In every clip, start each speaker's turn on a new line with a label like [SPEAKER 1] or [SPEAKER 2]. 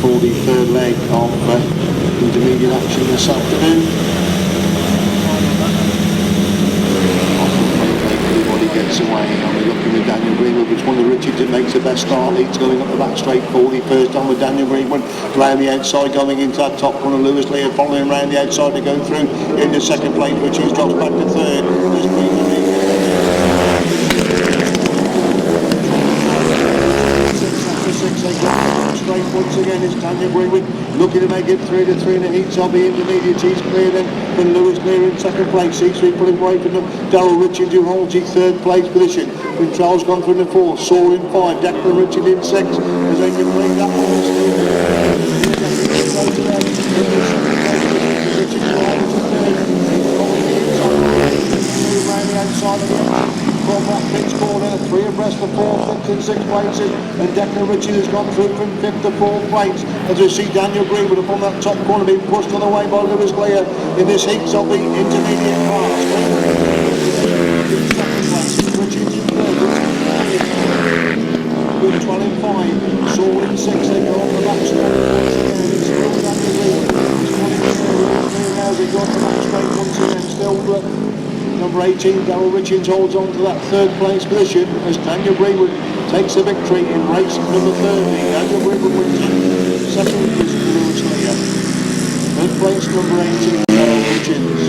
[SPEAKER 1] for the third leg of intermediate action this afternoon. Everybody gets away, and we're looking with Daniel Greenwood, which one of Richards that makes the best start. Leeds going up the back straight for the first time with Daniel Greenwood round the outside, going into that top corner. Leigh following around the outside to go through in the second place, which is drops back to third. There's straight once again is Daniel Greenwood looking to make it 3-3 in the heats of the intermediate. He's clear then from Lewis clear in second place. C3 pulling away from Darryl Richards, who holds his third place position. When Charles gone through in the fourth, Saw in five, Declan Richard in six. As they can play that one still. Around the outside again. From that pitch corner, three abreast for fourth, fifth and sixth places, and Declan Richard has gone through from fifth to fourth place. As we see Daniel Greenwood up on that top corner being pushed on the way by Lewis Leigh in this heats of the intermediate class. Richard in third, good 12 in 5, Saw in 6, they go on the back straight. It's still Daniel Greenwood. Now as he got the back straight once again, still number 18, Darryl Richards holds on to that third place position as Daniel Greenwood takes the victory in race number 30. Daniel Greenwood wins it. Second is Lewis Leigh. Third place number 18, Darryl Richards.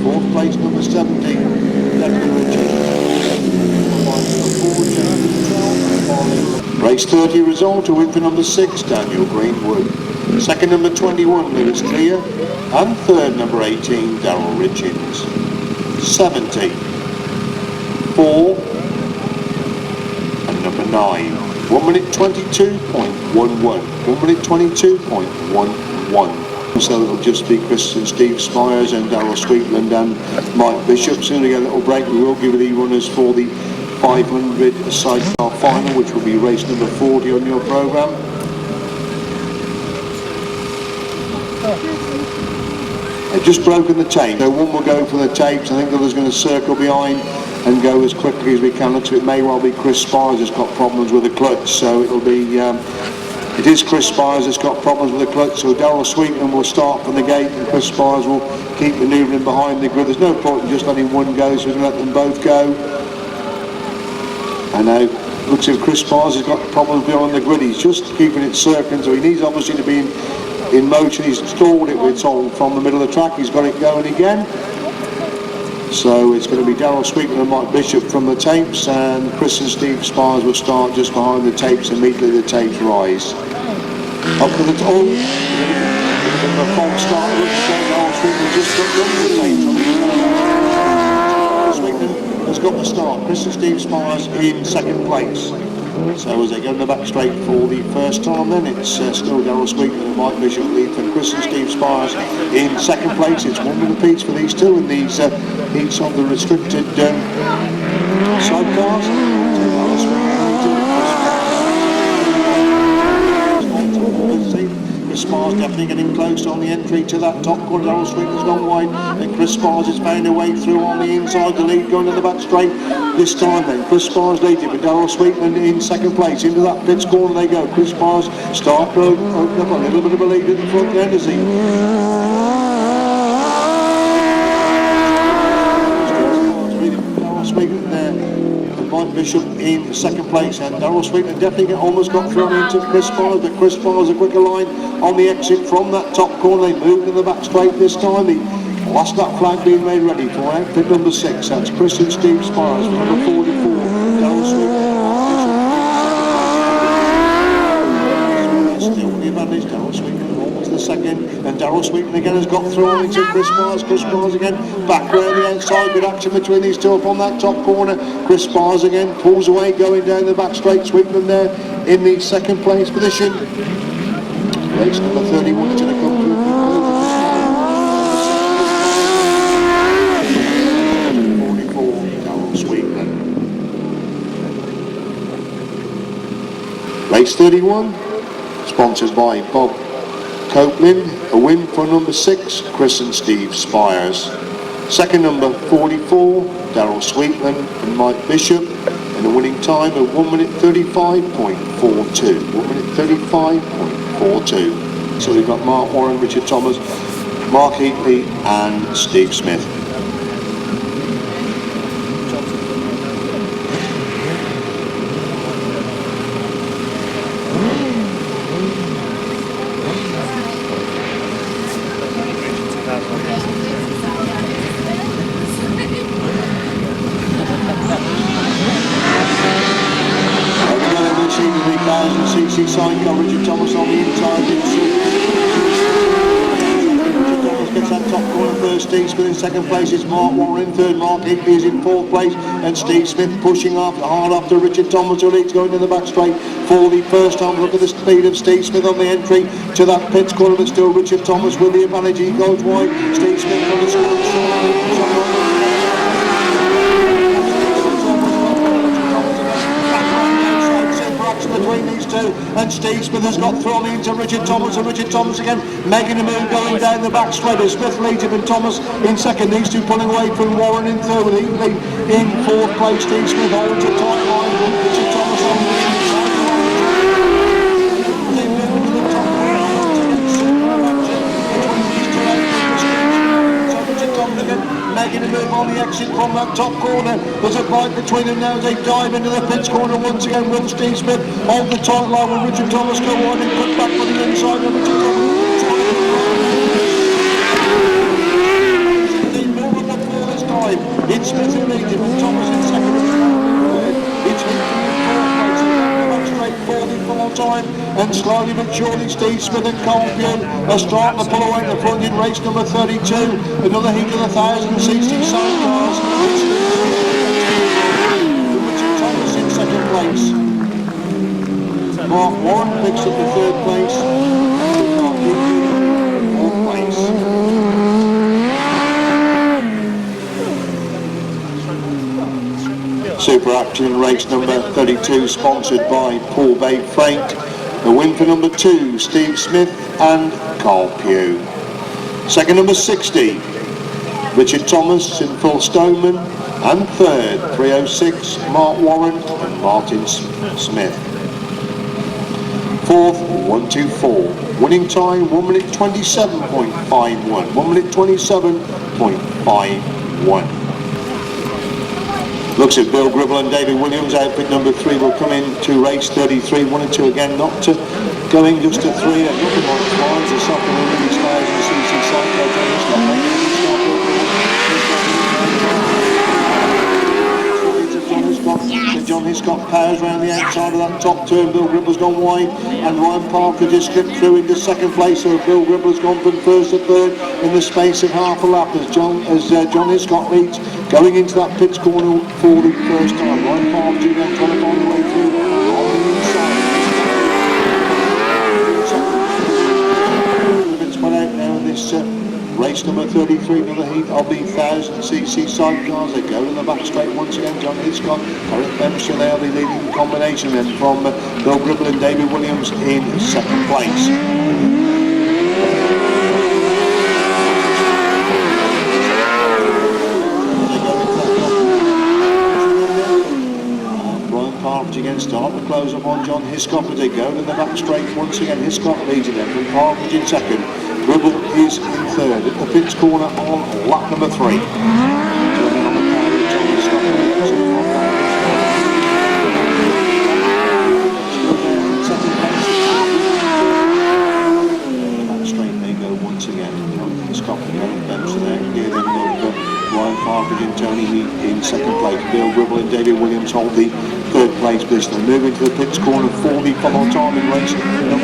[SPEAKER 1] Fourth place number 17, Declan Richards. Race 30 result, a win for number 6, Daniel Greenwood. Second number 21, Lewis Leigh. And third number 18, Darryl Richards. 70, 4 and number 9. 1 minute 22.11. 1 minute 22.11. So it'll just be Chris and Steve Spiers and Darryl Sweetland and Mike Bishop. Soon we get a little break. We will give you the runners for the 500 sidecar final, which will be race number 40 on your programme. They've just broken the tape, so one will go for the tapes. I think the other's going to circle behind and go as quickly as we can. Looks like it may well be Chris Spiers has got problems with the clutch, so it'll be it is Chris Spiers that's got problems with the clutch, so Darryl Sweetland will start from the gate and Chris Spiers will keep manoeuvring behind the grid. There's no point in just letting one go, so we're going to let them both go. I know, looks as if Chris Spiers has got problems behind the grid. He's just keeping it circling, so he needs obviously to be in motion. He's stalled it, we're told, from the middle of the track. He's got it going again. So it's going to be Darryl Sweetland and Mike Bishop from the tapes, and Chris and Steve Spiers will start just behind the tapes. Immediately the tapes rise. Up to the top. A false start. Darryl Sweetland just got the Sweetland has got the start. Chris and Steve Spiers in second place. So as they go in the back straight for the first time, then it's still Darryl Sweetland and Mike Bishop lead for Chris and Steve Spiers in second place. It's 1 minute apiece for these two in these heats of the restricted sidecars. Chris Spiers definitely getting close on the entry to that top corner. Darryl Sweetland's gone wide, and Chris Spiers has found a way through on the inside. The lead going to the back straight this time. Then Chris Spiers leading, but Darryl Sweetland in second place. Into that pits corner they go. Chris Spiers start to open up a little bit of a lead at the front end as he. Darryl Sweetland there. Mike Bishop in second place, and Darryl Sweetland definitely almost got thrown into Chris Spiers, but Chris Spiers a quicker line on the exit from that top corner. They moved in the back straight this time. He lost that flag being made ready for outfit number 6. That's Chris and Steve Spiers for number 44. Darryl Sweetland. Still the advantage. Darryl Sweetland almost the second, and Darryl Sweetland again has got thrown into Chris Spiers. Chris Spiers again back round the outside. Good action between these two up on that top corner. Chris Spiers again pulls away, going down the back straight. Sweetland there in the second place position. Race number 31 is going to come through. 44, Darryl Sweetland. Race 31, sponsored by Bob Copeland. A win for number 6, Chris and Steve Spiers. Second number 44, Daryl Sweetland and Mike Bishop, and a winning time of 1 minute 35.42. 1 minute 35.42. So we've got Mark Warren, Richard Thomas, Mark Heatley and Steve Smith. CC Sidecar, Richard Thomas on the inside. Richard Thomas gets that top corner first. Steve Smith in second place is Mark Warren in third. Mark Higbee is in fourth place, and Steve Smith pushing hard after Richard Thomas, who leads going to the back straight for the first time. Look at the speed of Steve Smith on the entry to that pits corner, but still Richard Thomas with the advantage. He goes wide. Steve Smith on the score. Between these two, and Steve Smith has got thrown into Richard Thomas, and Richard Thomas again making a move going down the back straight. Smith leads him and Thomas in second. These two pulling away from Warren in third, with Heatley in fourth place. Steve Smith holds a tight line. Richard Thomas on the inside. Making a move on the exit from that top corner. There's a fight between them now as they dive into the pits corner once again. Will Steve Smith hold the tight line with Richard Thomas go on and put back for the inside of Richard Thomas. More on the floor this time. It's Smith who leads him and Thomas in second. It's Heatley in fourth place. Back straight for the full time, and slowly but surely Steve Smith and Carvielle are starting to pull away the front in race number 32. Another heat of the 1000cc Sidecars. Richard Thomas in second place. Mark Warren picks up the third place. Mark Heatley in fourth place. Super Action in race number 32, sponsored by Paul Bay Freight. The win for number 2, Steve Smith and Carl Pugh. Second number 60, Richard Thomas in full Stoneman. And third, 306, Mark Warren and Martin Smith. Fourth, 124. Winning time, 1 minute 27.51. 1 minute 27.51. Looks at Bill Gribble and David Williams. Outfit number 3 will come in to race 33. 1 and 2 again, not to going just to 3. They're looking like flies. The second one of these 1000cc Sidecars. John Hiscock powers around the outside of that top turn. Bill Gribble's gone wide, and Ryan Parker just slipped through into second place. So Bill Gribble's gone from first to third in the space of half a lap as John Hiscock leads, going into that pits corner for the first time. Ryan Parker then trying to find the way through on the inside. The bits went out now in this race number 33, another heat of the 1000cc Sidecars. They go to the back straight once again. John Hiscock, Derrick, so they'll be leading the combination then from Bill Gribble and David Williams in second place. Again, start the close up on John Hiscock as they go to the back straight once again. Hiscock leads them from Partridge in second. Gribble is in third at the pits corner on lap number 3. Turning on the car with John Hiscock. Back straight they go once again. John Hiscock and Derrick Benson there. Here then Ryan Partridge and Tony Heat in second place. Bill Gribble and David Williams hold the third place position. They move into the pits corner for the follow time in race number 33.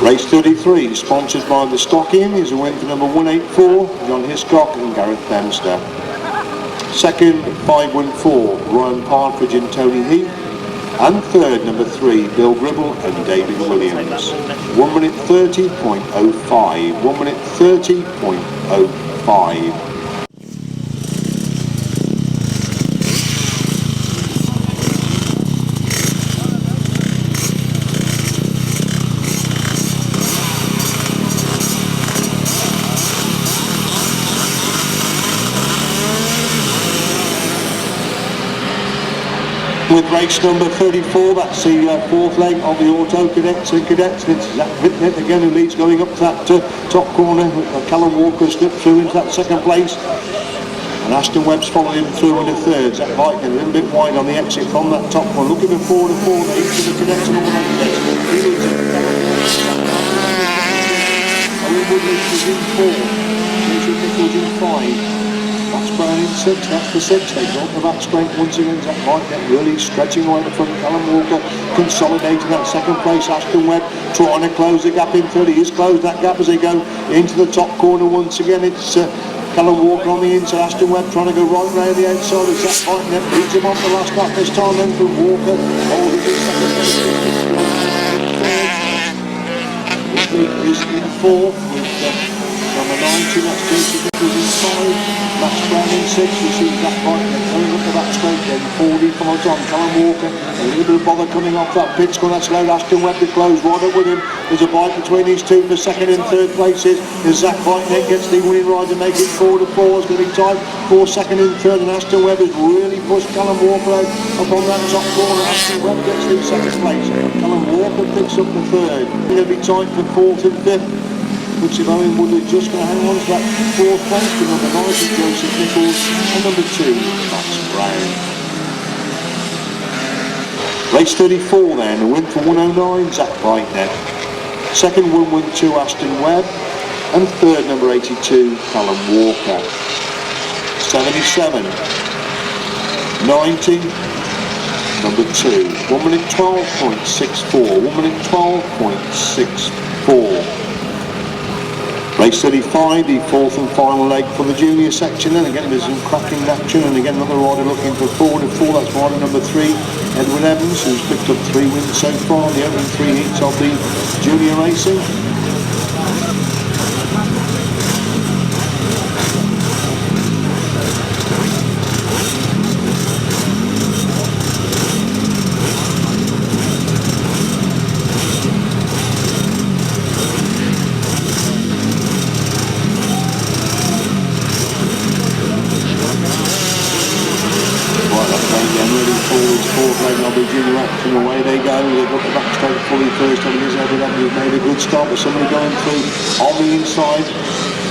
[SPEAKER 1] Race 33, sponsored by the Stock Inn, is a win for number 184, John Hiscock and Gareth Bemster. Second, 514, Ryan Partridge and Tony Heath. And third, number 3, Bill Gribble and David Williams. 1 minute 30.05. 1 minute 30.05. with race number 34. That's the fourth leg of the Auto Cadets and Cadets. It's Zach Whitnett again who leads, going up to that top corner. Callum Walker slipped through into that second place. And Aston Webb's followed him through in the third. Zach White a little bit wide on the exit from that top one. Looking for 4 to 4 each of the Cadets and all the Cadets. He leads it. Owen Woodley is in 4. Jason Nichols in 5. That's Brown in 6, that's the 6. They got the back straight once again. Zach White really stretching away the front. Callum Walker consolidating that second place. Aston Webb trying to close the gap in third. He has closed that gap as they go into the top corner once again. It's Callum Walker on the inside. Aston Webb trying to go right round the outside. As Zach White beats him off the last lap this time. Then from Walker holding his second place. Whitley is in 4 with number 90, that's Jason Nichols in 5. Max Brown in 6, you see Zach White going up the back straight, then 40 follows on. Callum Walker, a little bit of bother coming off that pit score. That's allowed Aston Webb to close right up with him. There's a bite between these two for second and third places. As Zach White then gets the winning ride to make it 4 to 4. It's going to be tight for second and third, and Aston Webb has really pushed Callum Walker out up on that top corner. Aston Webb gets the second place. Callum Walker picks up the third. It's going to be tight for fourth and fifth. Looks if Owen Woodley just going to hang on to that fourth place with number 90 Joseph Nichols and number 2 Max Brown. Race 34 then, a win for 109 Zach Whitenett. Second 112 Aston Webb, and third number 82 Callum Walker. 77, 90, number 2, 1 minute 12.64, 1 minute 12.64. Race 35, the fourth and final leg for the junior section. And again, there's some cracking action. And again, another rider looking for 4 to 4. That's rider number 3, Edward Evans, who's picked up 3 wins so far on the opening 3 heats of the junior racing. And away they go. They've got the back straight fully first. I mean, Edward Evans has made a good start, but somebody going through on the inside.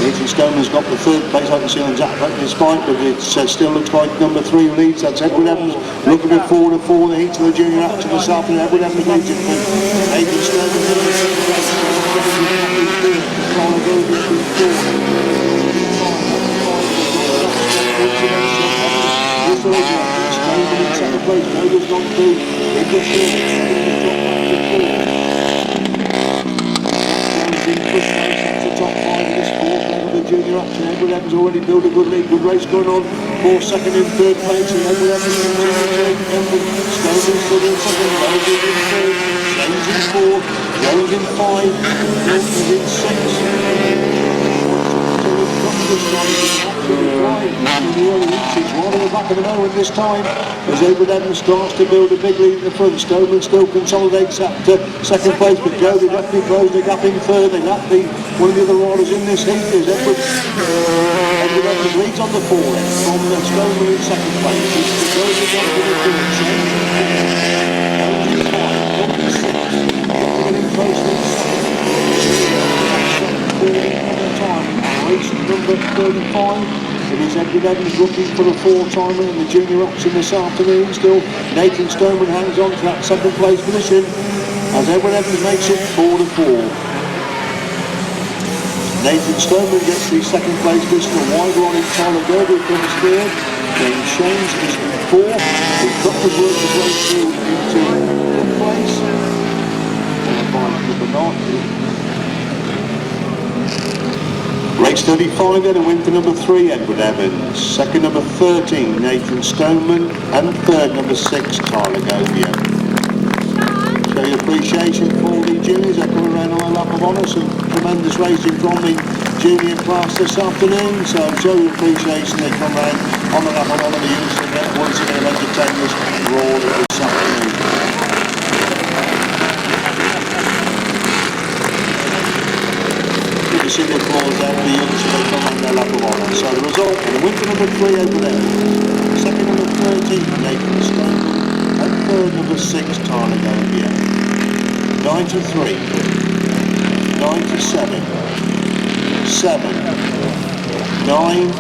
[SPEAKER 1] Nathan Stoneman's got the third place. I can see on Zach Whitnett's spike, but it still looks like number 3 leads. That's Edward Evans looking at 4 to 4. The heat to the junior action this afternoon. Edward Evans leads it for Nathan Stoneman. In second place, Nova's gone through. That's the top 5 of this fourth leg of the junior action. Edward Evans already built a good lead, good race going on for second and third place. And Edward Evans continuing to Stoneman stood in second, Nova's in third, James in 4th, Jones in 5, Milton's in 6. One at the back of the moment this time as Edward Evans starts to build a big lead in the front. Stoneman still consolidates that second place, but Jody definitely closed the gap in third. And that be one of the other riders in this heat is Edward Evans leads on the forehand from Stoneman in second place. It's the Jody down to the third. Race number 35. It is Edward Evans looking for a 4-timer in the junior action this afternoon. Still, Nathan Stoneman hangs on to that second place position as Edward Evans makes it 4 to 4. Nathan Stoneman gets the second place position. A wide run in Tyler Derby comes third. James Shanes is in 4th. We've got to work his way through into 5th place. Number 9. Race 35 then, a win for number 3 Edward Evans, second number 13 Nathan Stoneman, and third number 6 Tyler Govia. Show your appreciation for the juniors. They're coming around on a lap of honour. Some tremendous racing from the junior class this afternoon, so show your appreciation. They come around on a lap of honour. The youths and once again entertain us raw this afternoon. You see the applause there for the youths as they come on their lap of honour. So the result, a win for number 3 over there. Second number 13, Nathan Stoneman, and third number 6 Tarnagovia. 93, 97, 7, 9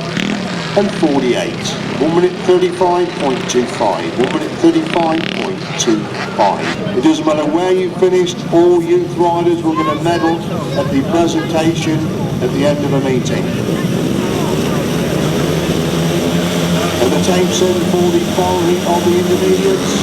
[SPEAKER 1] and 48. 1 minute 35.25. 1 minute 35.25. It doesn't matter where you finished, all youth riders will get a medal at the presentation at the end of the meeting. And the tape set for the final heat of the intermediates.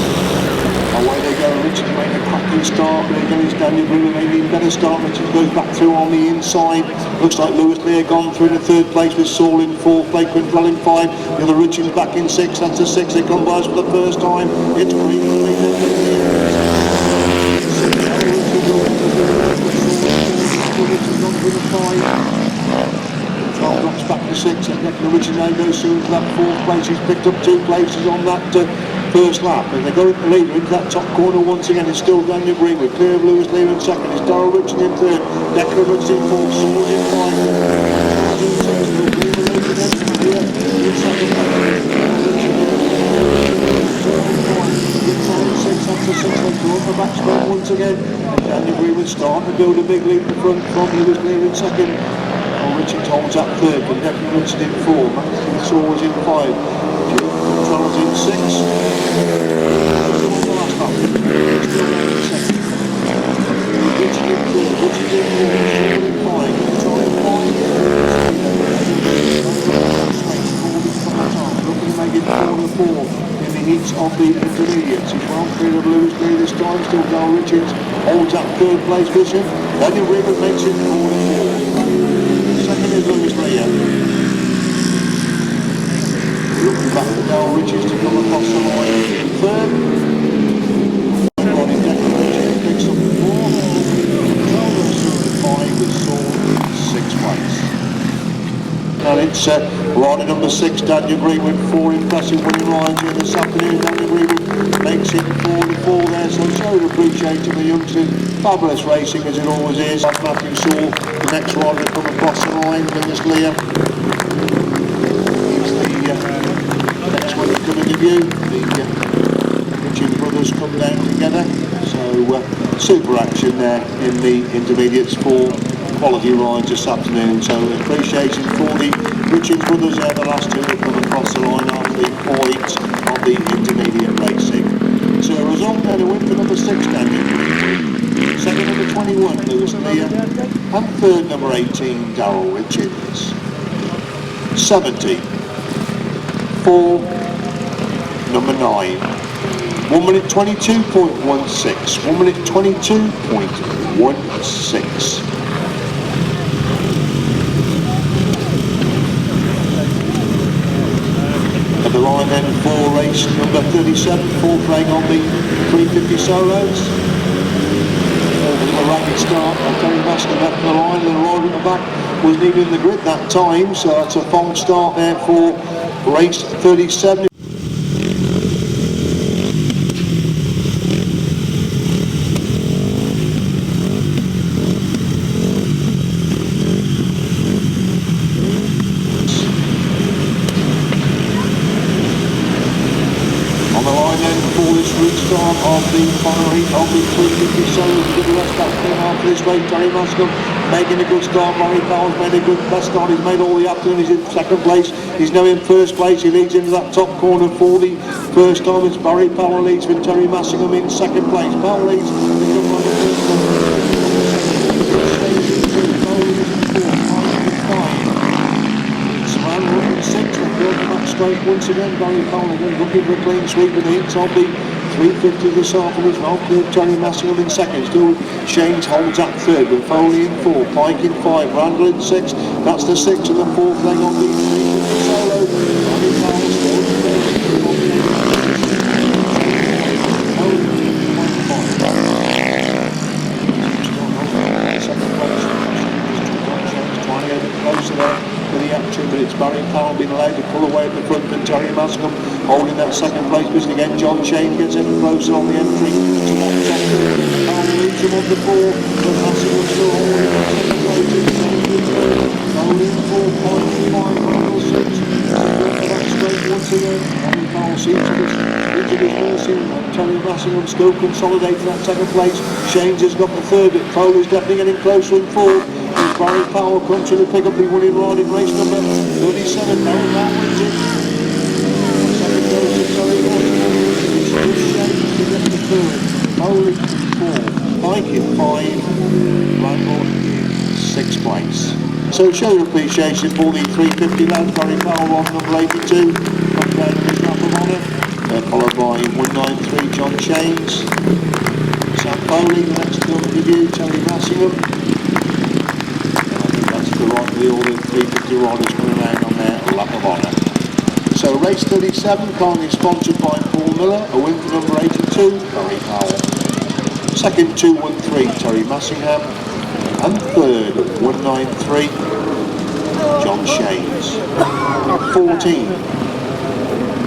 [SPEAKER 1] Away they go. Richards made a cracking start, but again it's Daniel Brewer made an even better start. Richards goes back through on the inside. Looks like Leigh gone through in the third place with Saul in 4th, Blake Quintrell in 5. The other Richards back in 6. That's a 6. They come by us for the first time. It's Green. Drops back to 6 and Declan Richards now goes soon to that 4th place. He's picked up 2 places on that first lap, and they go into the leader into that top corner once again. It's still Daniel Green with clear of Leigh in 2nd. It's Darryl Richards in 3rd. Declan Richards in 4th. Saunders in 5. Once again, and Daniel Green was starting to build a big lead in front from Leigh in 2nd. Richards holds up 3rd, and Declan Richards in 4. Mathison Saunders in 5. Charles in 6. Richards in 4. Richards in 4. 5. Looking to make it 4 in the heats of the intermediates. He's well clear of Leigh this time. Still Darryl Richards holds up 3rd place position. Daniel Green makes it 4. Second is Leigh. Looking back to Darryl Richards to come across the line in 3rd. Rodney Declan Richards picks up 4th. Charlie 5 with Saul in 6th place. And it's rider number 6, Daniel Green with 4 impressive winning rides here this afternoon. Daniel Green makes it 4 there, so it's very appreciated the youngsters. Fabulous racing as it always is. Like Matthew saw the next rider come across the line, Dennis Leigh. He's the next one to come into view. The Richards brothers come down together. So super action there in the intermediates for quality rides this afternoon. So appreciation for the Richards brothers there, the last 2 have come across the line after the point of the intermediate racing. So a result there to win for number 6, Daniel. Second number 21, Leigh, and third number 18, Darryl Richards. 70 for number 9. 1 minute 22.16. 1 minute 22.16. At the line then for race number 37, 4 playing on the 350 solos. A rapid start by Teri left the line, and the rider at the back was needed in the grid that time, so that's a fine start there for race 37. Restart of the final heat of the 350 solos to the rest back in after this race. Massingham making a good start. Powell's made a good best start. He's made all the afternoon. He's in 2nd place. He's now in 1st place. He leads into that top corner for the first time. It's Powell leads with Teri Massingham in 2nd place. Powell leads. Straight once again. Powell again looking for a clean sweep in the heats of the 350 this afternoon as well. Clear Teri Massingham in 2nd. Still Shanes holds up 3rd with Foley in 4, Pike in 5, Randall in 6. That's the 6th and the 4th leg on the 350 solo. Closer there to the action, but it's Powell being allowed to pull away at the front and Teri Massingham holding that 2nd place position again. John Shane gets ever closer on the entry to what's on Powell leads him on the 4, but Massingham still holding that 2nd place. Holding 4.5, Randall 6. That straight once Massingham. Powell seems to be mercy, and Massingham still consolidating that second place. Shanes has got the third, but Powell is definitely getting closer in fourth. As Barry Powell comes to the pick up the winning ride in race number 37. Now that wins it. Second goes to Teri. Shanes to get the third. Powell in fourth. Mike in 5. Langrans in 6th place. So show your appreciation for the 350 lads. Barry Powell on number 82. Come down to his lap of honour. Followed by 193 John Shanes. Sam Bowling, the next to review, Teri Massingham. And I think that's the right wheel, the 350 riders coming around on their lap of honour. So race 37, kindly sponsored by Paul Miller, a win for number 82, Barry Powell. Second, 213 Teri Massingham. And third, 193 John Shanes. 14,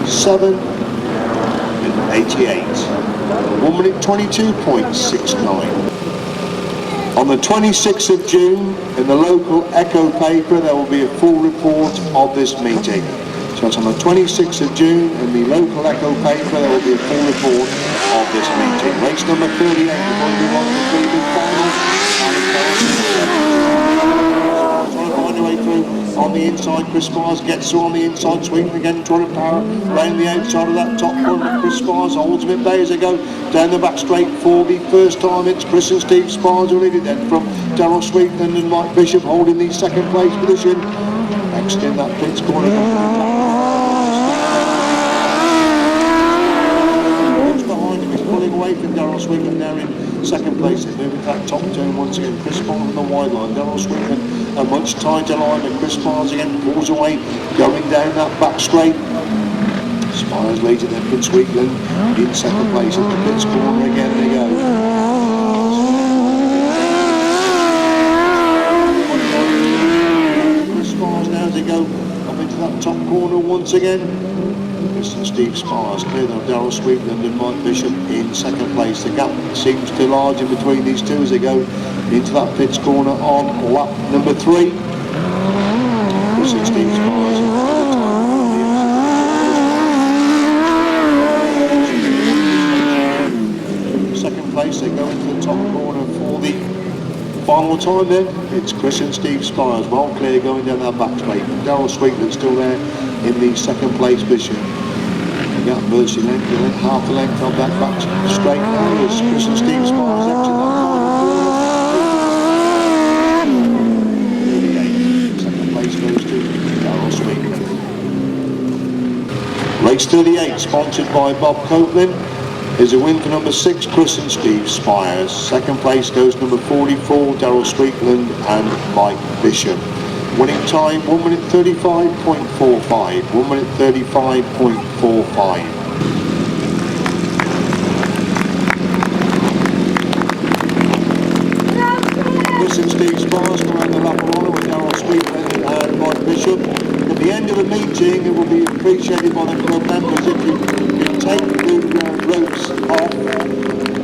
[SPEAKER 1] 7 and 88. 1 minute 22.69. On the 26th of June, in the local Echo paper, there will be a full report of this meeting. So it's on the 26th of June, in the local Echo paper, there will be a full report of this meeting. Race number 38, we're going to be on the big final. Find your way through on the inside. Chris Spiers gets through on the inside, Sweetland again, trying to power round the outside of that top corner. Chris Spiers holds him at bay as they go down the back straight for the first time. It's Chris and Steve Spiers who lead it then from Darryl Sweetland and Mike Bishop holding the second place position. Next in that pits corner. Behind him is pulling away from Darryl Sweetland now in second place. They're moving to that top turn once again. Chris Spiers on the wide line. Darryl Sweetland a much tighter line, and Chris Spiers again pulls away, going down that back straight. Spiers later then from Sweetland in second place at the pits corner again. They go. Chris Spiers now as they go up into that top corner once again. Chris and Steve Spiers clear of Darryl Sweetland and Mike Bishop in second place. The gap seems too large in between these two as they go into that pits corner on lap number 3. Chris and Steve Spiers second place. They go into the top corner for the final time then. It's Chris and Steve Spiers well clear going down that back straight. Darryl Sweetland still there in the second place position. Got virtually half the length of that back straight now as Chris and Steve Spiers exit that final corner. 38. Second place goes to Darryl Sweetland. Race 38, sponsored by Bob Copeland, is a win for number 6, Chris and Steve Spiers. Second place goes number 44, Darryl Sweetland and Mike Bishop. Winning time 1 minute 35.45. 1 minute 35.45. Chris and Steve Spiers come around the lap of honour with Darryl Sweetland and Mike Bishop. At the end of the meeting, it will be appreciated by the club members if you take the ropes off,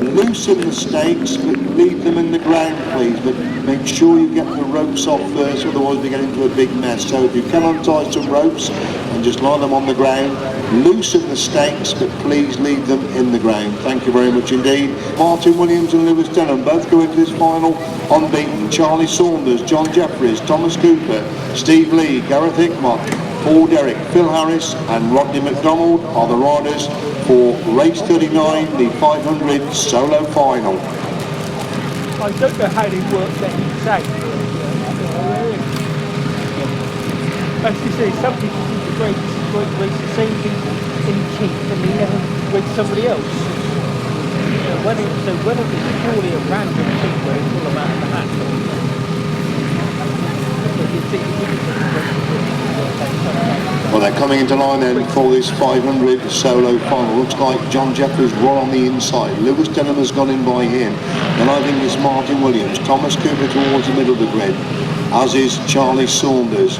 [SPEAKER 1] loosen the stakes, but leave them in the ground, please. But make sure you get the ropes off first, otherwise we get into a big mess. So if you can untie some ropes and just lie them on the ground, loosen the stakes, but please leave them in the ground. Thank you very much indeed. Martin Williams and Lewis Denham both go into this final unbeaten. Charlie Saunders, John Jefferies, Thomas Cooper, Steve Leigh, Gareth Hickmott, Paul Derrick, Phil Harris and Rodney McDonald are the riders for race 39, the 500 solo final.
[SPEAKER 2] I don't know how they work that inside. As you say, some people think the race the same people in cheap and they never race somebody else. Whether it's purely a random thing where it's all about the hat.
[SPEAKER 1] Well, they're coming into line then for this 500 solo final. Looks like John Jefferies right on the inside. Lewis Denham has gone in by him. Then I think it's Martin Williams. Thomas Cooper towards the middle of the grid, as is Charlie Saunders.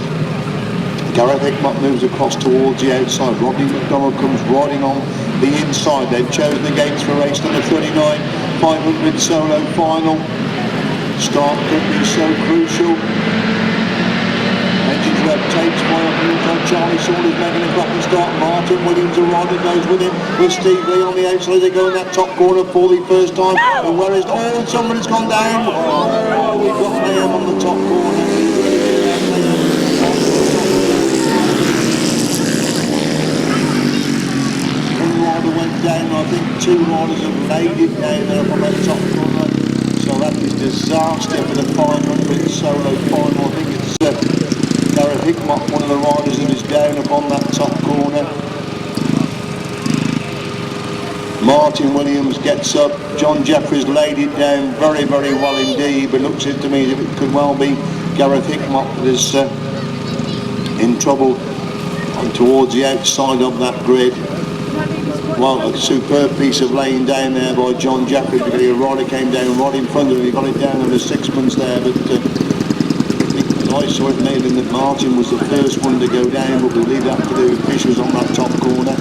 [SPEAKER 1] Gareth Hickmott moves across towards the outside. Rodney McDonald comes riding on the inside. They've chosen the gates for race number 39, 500 solo final. Start could be so crucial. Engine red tapes fly up and inside. Charlie Saunders making a cracking start. Martin Williams and Rodney goes with him, with Steve Leigh on the outside. They go in that top corner for the first time. And where is, oh, somebody's gone down. Oh, we've got Mayhem on the top corner. One rider went down. I think two riders have laid it down there from that top corner. So that is disaster for the 500 solo final. I think it's Derrick, one of the riders that is down upon that top corner. Martin Williams gets up. John Jefferies laid it down very, very well indeed, but looks it to me as if it could well be Gareth Hickmott that is in trouble and towards the outside of that grid. Well, a superb piece of laying down there by John Jefferies, because a rider came down right in front of him. He got it down on the sixpence there, but I saw it made him that Martin was the first one to go down, but we'll leave that to the officials on that top corner.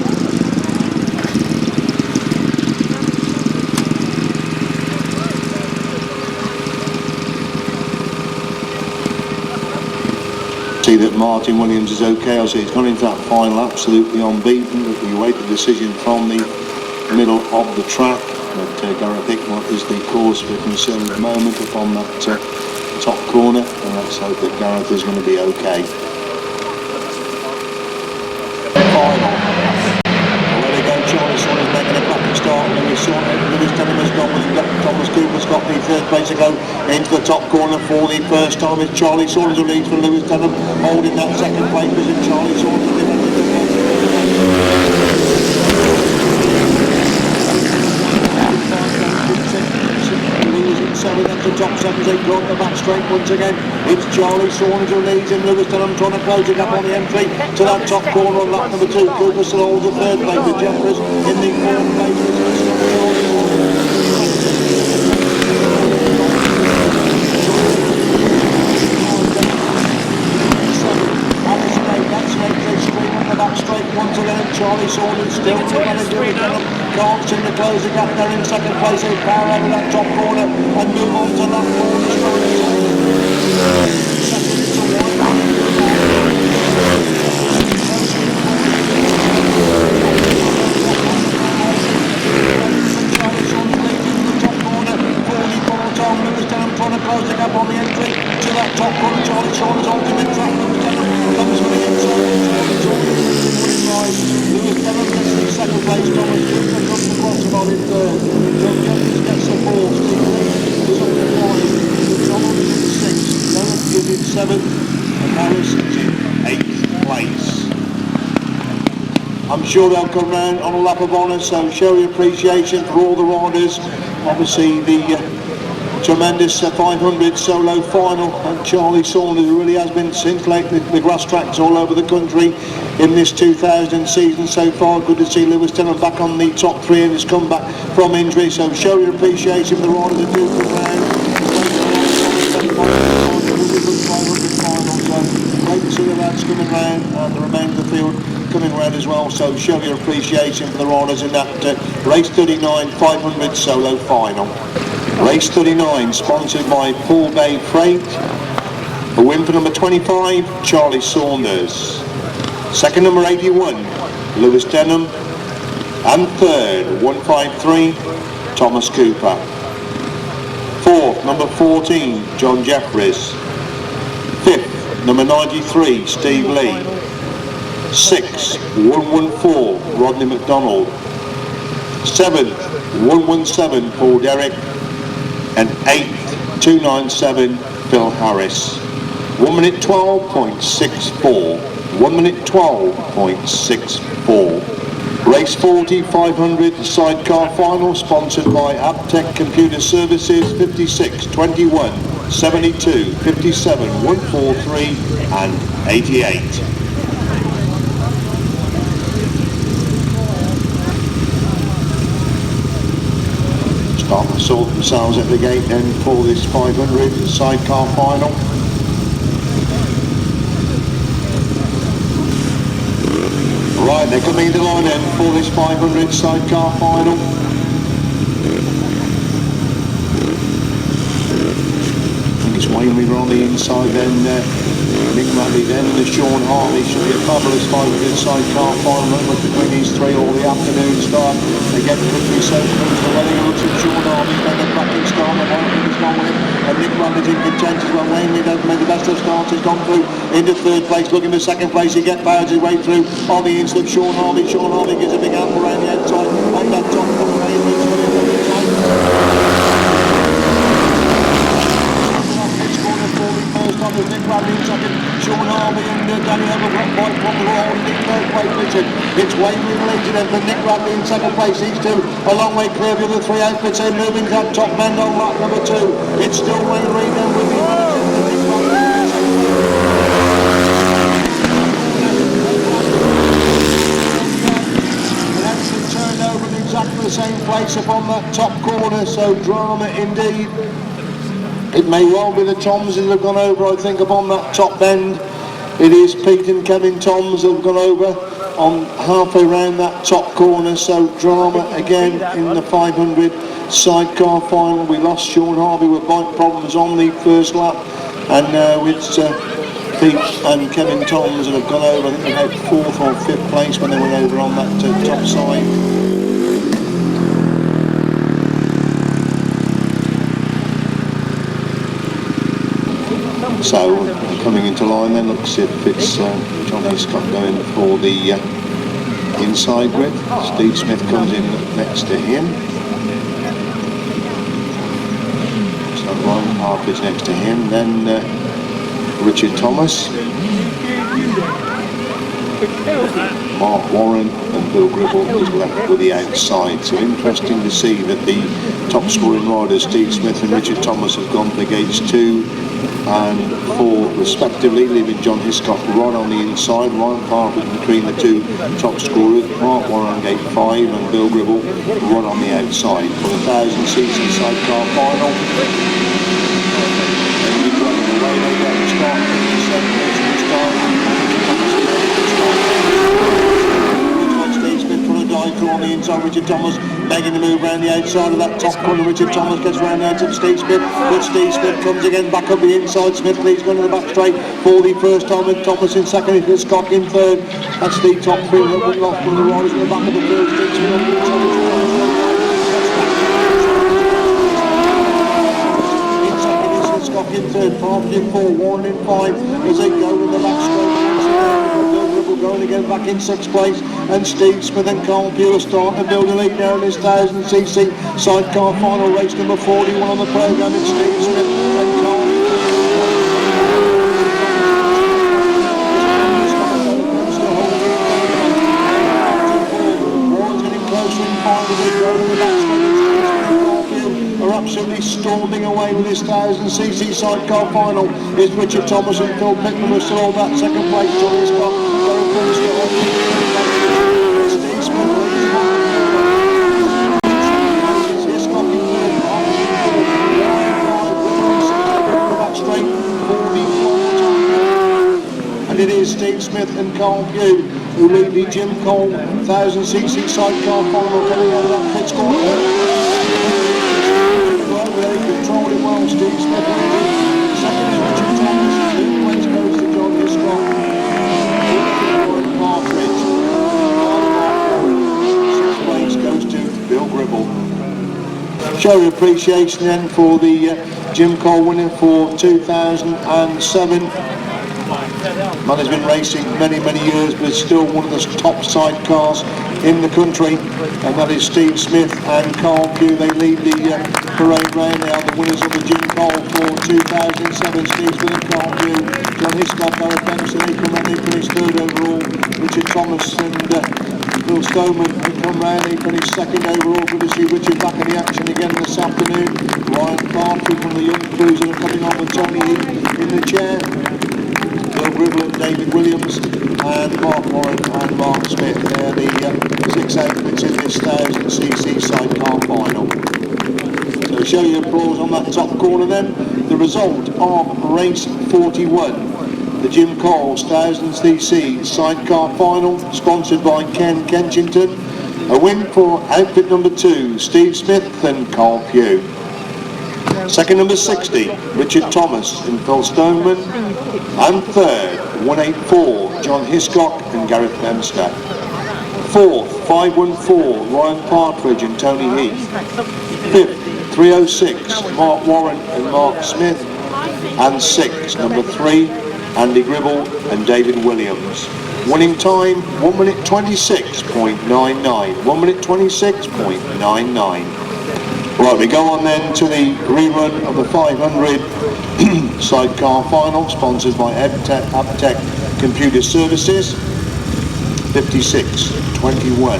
[SPEAKER 1] See that Martin Williams is okay. I say he's gone into that final absolutely unbeaten, but we await the decision from the middle of the track. But Gareth Hickmott is the cause for concern at the moment upon that top corner, and let's hope that Gareth is going to be okay. Final. Where they go, Charlie Saunders making a cracking start. Lewis Denham has gone with Thomas Cooper's got the third place to go into the top corner for the first time. It's Charlie Saunders who leads for Lewis Denham, holding that second place position. Charlie Saunders. So that's the top 7, 8 go up the back straight once again. It's Charlie Saunders who leads him. Lewis Denham trying to close it up on the entry to that top corner on lap number 2. Cooper still holds the third place with Jefferies in the fourth place. Once again, Charlie Saunders still trying to do it. Can't seem to close the gap there in second place. He'll power out of that top corner and move on to that corner. Second to one. Charlie Saunders leads into the top corner. 44 Tom Lewis Denham trying to close the gap on the entry to that top corner. Charlie Saunders ultimate track. Lewis Denham comes from the inside. Lewis Denham gets the second place. Thomas Cooper comes across about in third. John Jefferies gets the fourth. Steve Leigh is on the 5. Donald is in 6th. Derrick is in 7th. And Harris is in 8th place. I'm sure they'll come round on a lap of honour, so show your appreciation for all the riders. Obviously the tremendous 500 solo final, and Charlie Saunders really has been scintillating the grass tracks all over the country in this 2000 season so far. Good to see Lewis Denham back on the top 3 in his comeback from injury, so show your appreciation for the riders that do come round. Great to see the lads coming round and the remainder of the field coming round as well, so show your appreciation for the riders in that race 39 500 solo final. Race 39 sponsored by Poole Bay Freight. A win for number 25, Charlie Saunders. Second, number 81, Lewis Denham. And third, 153, Thomas Cooper. Fourth, number 14, John Jefferies. Fifth, number 93, Steve Leigh. Sixth, 114, Rodney McDonald. Seventh, 117, Paul Derrick. And 8th, 297, Phil Harris. 1 minute 12.64. 1 minute 12.64. Race 40, 500, the sidecar final, sponsored by Aptec Computer Services. 56, 21, 72, 57, 143 and 88. Start to sort themselves at the gate then for this 500 sidecar final. Right, they're coming to the line then for this 500 sidecar final. I think it's Wayne on the inside then. Nick Radley then and the Sean Harvey. Should be a fabulous 500 sidecar final run between these three all the afternoon start. Again, quickly so comes the wedding. Looks at Sean Harvey, then the backing start, and Hopkins has gone with it. And Nick Radley's in contention as well. Langley don't make the best of starts. He's gone through into third place, looking for second place. He gets Powell his way through on the instant. Sean Harvey gives a big amble around the outside on that top corner. Nick Radley in second, Sean Harvey and Danny Overcroft by Powell holding in third place, Richard. It's wavering later then for Nick Radley in second place. These two a long way clear of the other three outfits in, moving to that top bend on lap number 2. It's still wavering then with the Nick Radley. And that's turned over in exactly the same place upon that top corner, so drama indeed. It may well be the Toms that have gone over, I think, upon that top bend. It is Pete and Kevin Toms that have gone over on halfway round that top corner, so drama again in the 500 sidecar final. We lost Sean Harvey with bike problems on the first lap, and it's Pete and Kevin Toms that have gone over. I think they had 4th or 5th place when they went over on that top side. So coming into line then, looks if it's Johnny Scott going for the inside grid. Steve Smith comes in next to him. So Ryan Harper's next to him. Then Richard Thomas, Mark Warren and Bill Gribble is left with the outside. So interesting to see that the top scoring riders, Steve Smith and Richard Thomas, have gone to gates 2 and 4 respectively, leaving John Hiscock right on the inside. Ryan Parker between the two top scorers, Mark Warren on gate 5 and Bill Gribble right on the outside for the 1000cc sidecar final. On the inside, Richard Thomas begging to move around the outside of that top corner. Richard Thomas gets round the outside of Steve Smith, but Steve Smith comes again back up the inside. Smith leads going to the back straight for the first time, and Thomas in second, Hiscock in third. That's the top 3 that were lost from the riders in the back of the first. Steve Smith on the inside. In second is Hiscock in third, Harvey in 4, Warren in 5 as they go in the back straight. Going again back in 6th place, and Steve Smith and Carl Pure starting to build a lead now in this 1000cc sidecar final race number 41 on the programme. It's Steve Smith and Carl Warren's getting closer in 5 as they go in the back straight. Are absolutely storming away with this 1000cc sidecar final. Is Richard Thomas and Phil Pittman are still on that second place. Johnny Scott going for Steve Smith and it is Steve Smith and Carl Pugh who lead the Jim Cole 1000cc sidecar final coming out of that pit squad. Controlling well, Steve Smith leading. Second is Richard Thomas. Third place goes to John Hiscock. Partridge. Sixth place goes to Bill Gribble. Show your appreciation then for the Jim Cole winner for 2007. Man has been racing many years, but is still one of the top sidecars in the country, and that is Steve Smith and Carl Pugh. They lead the parade round. They are the winners of the Jim Cole for 2007. Steve Smith and Carl Pugh. John Hiscock, Derrick, Benson, they come round, they finished 3rd overall. Richard Thomas and Bill Stoneman they come round, they finished 2nd overall. Good to see Richard back in the action again this afternoon. Ryan Parker from the young crews that are coming on with Tony in the chair. Bill Gribble and David Williams and Mark Warren and Mark Smith. They're the 6 outfits in this 1000cc sidecar final. So show your applause on that top corner then. The result of race 41, the Jim Cole's 1000cc sidecar final, sponsored by Ken Kenchington. A win for outfit number 2, Steve Smith and Carl Pugh. Second number 60, Richard Thomas and Phil Stoneman. And third, 184, John Hiscock and Gareth Dempster. Fourth, 514, Ryan Partridge and Tony Heath. Fifth, 306, Mark Warren and Mark Smith. And sixth, number 3, Andy Gribble and David Williams. Winning time, 1 minute 26.99. 1 minute 26.99. Right, we go on then to the rerun of the 500 sidecar final, sponsored by Abtech Computer Services. 56, 21,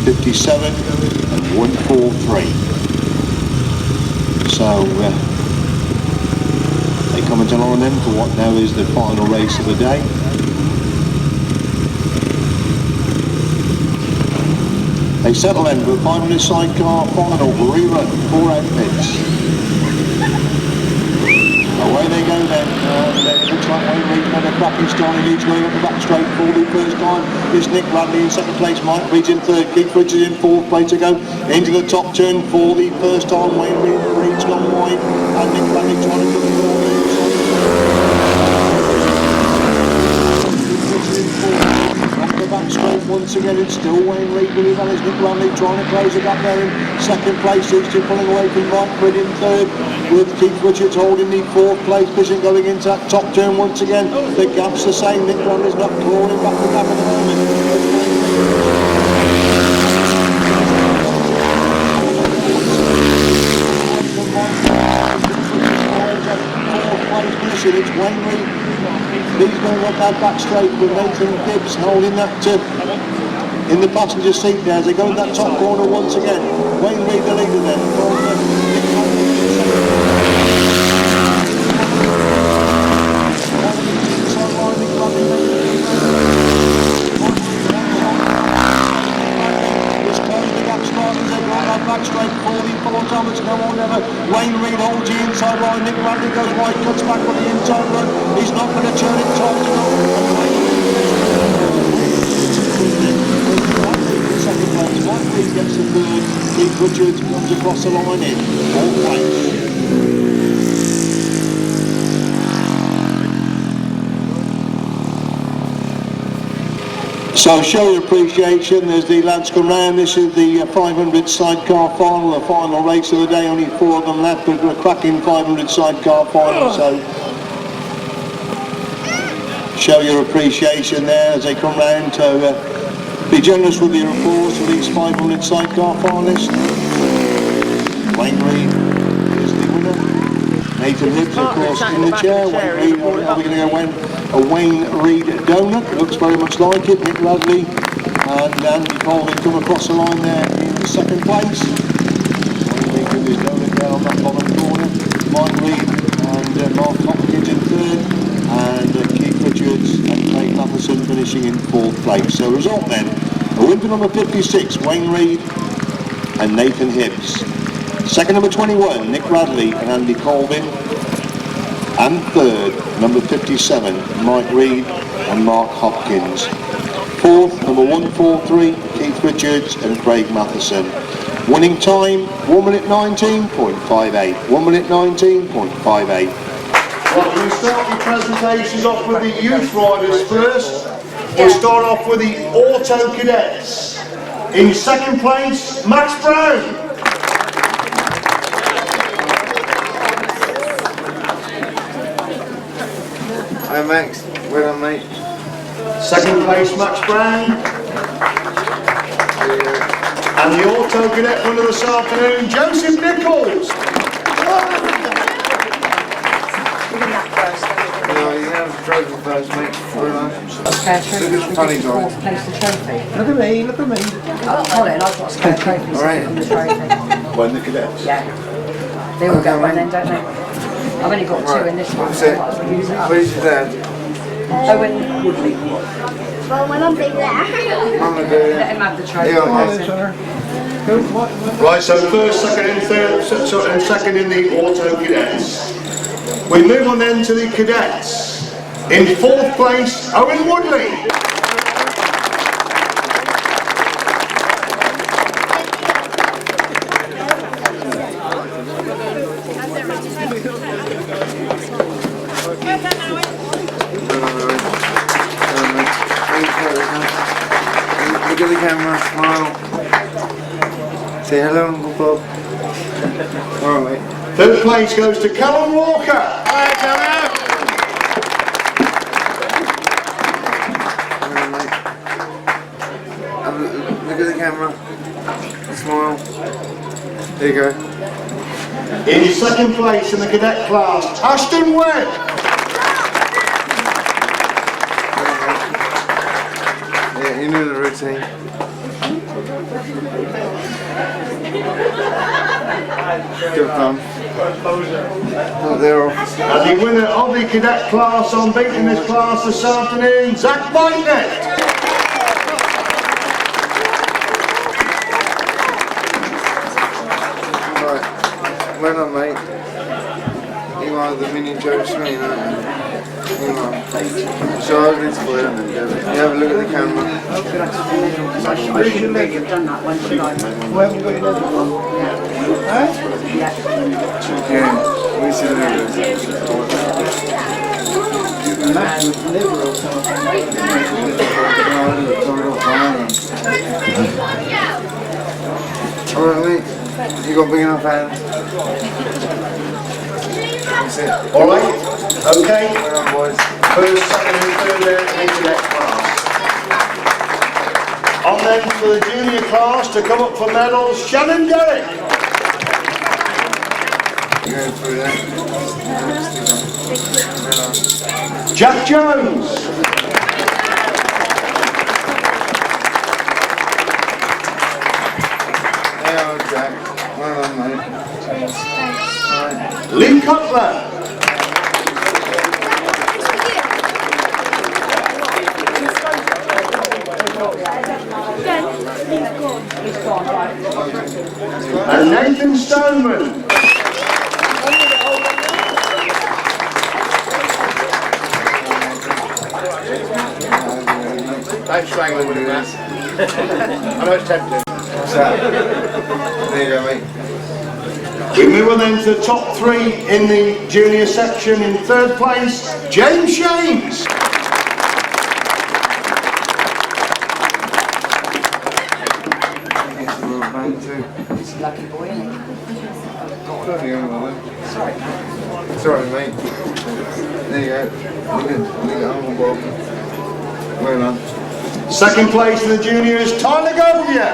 [SPEAKER 1] 57 and 143. So they comment along then for what now is the final race of the day. They settle in for the 500 sidecar final rerun, 4 outfits. Away they go then, and it looks like Wayne Reed had a cracking start in each going up the back straight for the first time. It's Nick Radley in second place, Mike Reed's in third, Keith Richards in fourth place to go into the top turn for the first time. Wayne Reed's gone wide, and Nick Radley trying to put the ball in. Back straight once again, it's still Wayne Reed with his Nick Radley trying to close it up there in second place. It's still pulling away from Mike Reed in third, with Keith Richards holding the fourth place position going into that top turn once again. The gap's the same, Nick Radley's not crawling back the gap at the moment. It's Wayne Reed. He's going to look that back straight with Nathan Hibbs holding that in the passenger seat there as they go in that top corner once again. Wayne Reed the leader then. Back straight for the 4 Thomas, no more never. Wayne Reed holds the inside line, Nick Radley goes wide, cuts back on the inside run. He's not going to turn it top to go. Second place, Wayne Reed gets the third, Keith Richards comes across the line in, all place. So show your appreciation as the lads come round. This is the 500 sidecar final, the final race of the day. Only 4 of them left, but we're a cracking 500 sidecar final. So show your appreciation there as they come round to be generous with your applause for these 500 sidecar finalists. Wayne Reed is the winner. Nathan Hibbs, of course, in the chair. Wayne Reed, are we going to go a Wayne Reed donut? It looks very much like it. Nick Radley and Andy Colvin come across the line there in second place. Wayne Reed with his donut there on that bottom corner. Mike Reed and Mark Hopkins in third, and Keith Richards and Craig Mathison finishing in fourth place. So result then, a win for number 56, Wayne Reed and Nathan Hibbs. Second number 21, Nick Radley and Andy Colvin. And third, number 57, Mike Reed and Mark Hopkins. Fourth, number 143, Keith Richards and Craig Mathison. Winning time, 1 minute 19.58. 1 minute 19.58. Well, we'll start the presentations off with the youth riders first. We'll start off with the Auto Cadets. In second place, Max Brown.
[SPEAKER 3] Hi Max, well done mate.
[SPEAKER 1] Second place, Max Brown. And the Auto Cadet winner this afternoon, Joseph Nichols.
[SPEAKER 3] No, you have the trophy first mate. Very nice. Funny guy.
[SPEAKER 4] Place the trophy.
[SPEAKER 2] Look at me, look at me.
[SPEAKER 4] Colin, I've got spare trophies
[SPEAKER 3] Alright.
[SPEAKER 4] from the trophy.
[SPEAKER 1] When the cadets.
[SPEAKER 4] Yeah. They all go around then, don't they? I've only got 2 in this one.
[SPEAKER 3] That's it. Where's your dad?
[SPEAKER 4] Oh, in Woodley.
[SPEAKER 5] Well, my mum did that.
[SPEAKER 3] Mum and
[SPEAKER 4] Let
[SPEAKER 3] dad.
[SPEAKER 4] him have the trophy.
[SPEAKER 3] Yeah,
[SPEAKER 1] Right, so first, second and third, and second in the Auto Cadets. We move on then to the Cadets. In fourth place, Owen Woodley.
[SPEAKER 3] camera, smile. Say hello, Uncle Bob. Alright, mate.
[SPEAKER 1] Third place goes to Callum Walker.
[SPEAKER 3] Alright, mate. Look at the camera. Smile. There you go.
[SPEAKER 1] In second place in the cadet class, Ashton Webb.
[SPEAKER 3] Yeah, you know the routine. Good fun. Oh, they're off.
[SPEAKER 1] And the winner of the cadet class on beating this class this afternoon, Zach Bennett.
[SPEAKER 3] Right. Well done, mate. You are the mini Joe Smith, aren't you? You are. So I'll do it for you. You have a look at the camera.
[SPEAKER 4] I shouldn't have done that one, should I?
[SPEAKER 2] We haven't got another one. Huh?
[SPEAKER 3] Yeah. We see the numbers.
[SPEAKER 2] Matt was liver or something.
[SPEAKER 3] Alright, mate. You got big enough hands? That's it.
[SPEAKER 1] All right, okay.
[SPEAKER 3] Well done, boys.
[SPEAKER 1] First, second and third there in the cadet class. On then for the junior class to come up for medals, Shannon Derrick.
[SPEAKER 3] You're going through that.
[SPEAKER 1] Jack Jones.
[SPEAKER 3] There, Jack. Well done, mate. Alright.
[SPEAKER 1] Lee Cutler. And Nathan Stoneman.
[SPEAKER 3] Don't strangle with it, man. I know it's tempting. What's that? There you go, mate.
[SPEAKER 1] We move on then to the top three in the junior section. In third place, James Shames.
[SPEAKER 4] He's a lucky boy, isn't he?
[SPEAKER 3] Sorry, mate. There you go. Look at Uncle Bob. Well done.
[SPEAKER 1] Second place in the junior is Tyler Govia.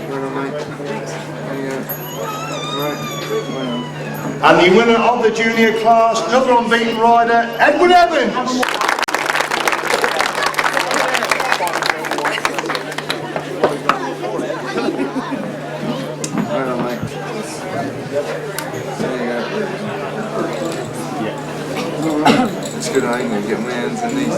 [SPEAKER 3] Well done, mate. There you go. Right. Well done.
[SPEAKER 1] And the winner of the junior class, another unbeaten rider, Edward Evans.
[SPEAKER 3] Well done, mate. There you go. It's good I ain't gonna get my hands in these.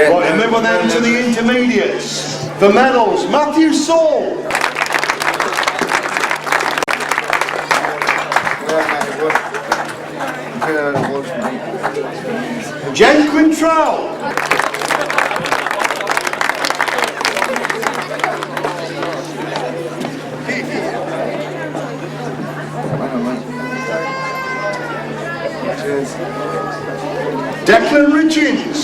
[SPEAKER 1] Right, and move on then to the intermediates. The medals, Matthew Saul. Jen Quintrell.
[SPEAKER 3] Cheers.
[SPEAKER 1] Declan Richards.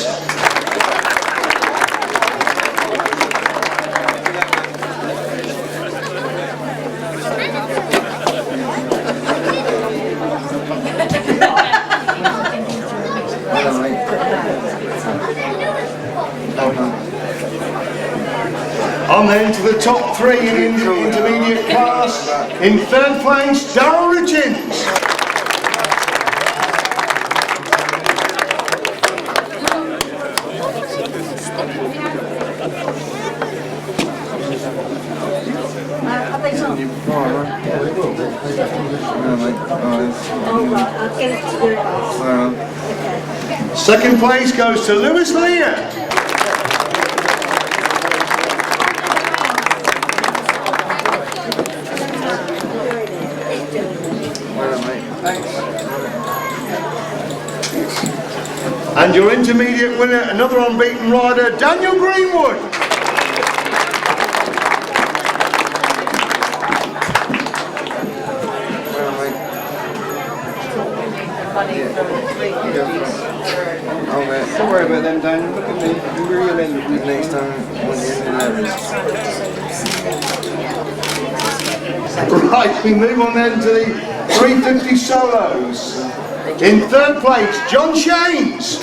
[SPEAKER 1] On then to the top three in the intermediate class. In third place, Darryl Richards. Second place goes to Lewis Leigh. And your intermediate winner, another unbeaten rider, Daniel Greenwood.
[SPEAKER 3] Oh mate.
[SPEAKER 6] Don't worry about them, Dan. Look at me. You real in.
[SPEAKER 3] Next time when you're in the
[SPEAKER 1] Right, we move on then to the 350 solos. In third place, John Shanes.